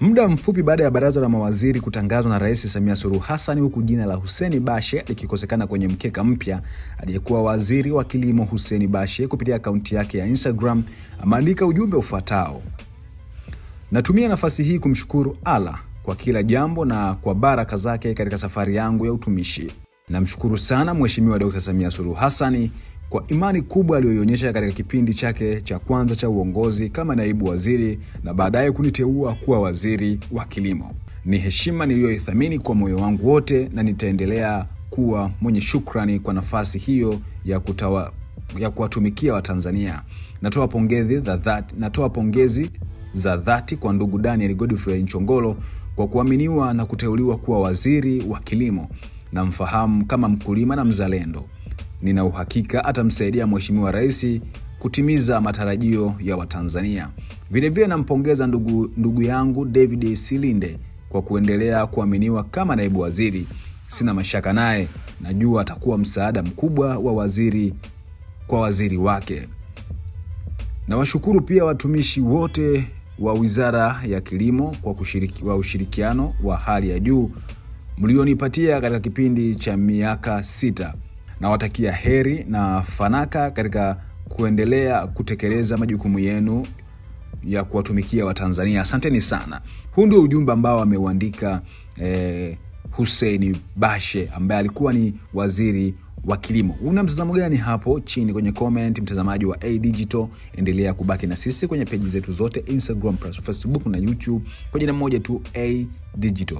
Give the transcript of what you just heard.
Muda mfupi baada ya baraza la mawaziri kutangazwa na Rais Samia Suluhu Hassan, huku jina la Hussein Bashe likikosekana kwenye mkeka mpya, aliyekuwa waziri wa kilimo Hussein Bashe kupitia akaunti yake ya Instagram ameandika ujumbe ufuatao: natumia nafasi hii kumshukuru Allah kwa kila jambo na kwa baraka zake katika safari yangu ya utumishi. Namshukuru sana Mheshimiwa Dr. Samia Suluhu Hassan kwa imani kubwa aliyoionyesha katika kipindi chake cha kwanza cha uongozi kama naibu waziri na baadaye kuniteua kuwa waziri wa kilimo. Ni heshima niliyoithamini kwa moyo wangu wote na nitaendelea kuwa mwenye shukrani kwa nafasi hiyo ya kuwatumikia Watanzania. Natoa pongezi za dhati kwa ndugu Daniel Godfrey Nchongolo kwa kuaminiwa na kuteuliwa kuwa waziri wa kilimo. Namfahamu kama mkulima na mzalendo. Nina uhakika atamsaidia Mheshimiwa Rais kutimiza matarajio ya Watanzania. Vile vile nampongeza ndugu yangu David Silinde kwa kuendelea kuaminiwa kama naibu waziri. Sina mashaka naye, najua atakuwa msaada mkubwa wa waziri kwa waziri wake. Na washukuru pia watumishi wote wa Wizara ya Kilimo kwa ushirikiano wa hali ya juu mlionipatia katika kipindi cha miaka 6. Nawatakia heri na fanaka katika kuendelea kutekeleza majukumu yenu ya kuwatumikia Watanzania. Asanteni sana. Huu ndio ujumbe ambao ameuandika Hussein Bashe ambaye alikuwa ni waziri wa kilimo. Una mtazamo gani hapo chini kwenye comment, mtazamaji wa A Digital? Endelea kubaki na sisi kwenye page zetu zote Instagram, Facebook na YouTube kwa jina moja tu A Digital.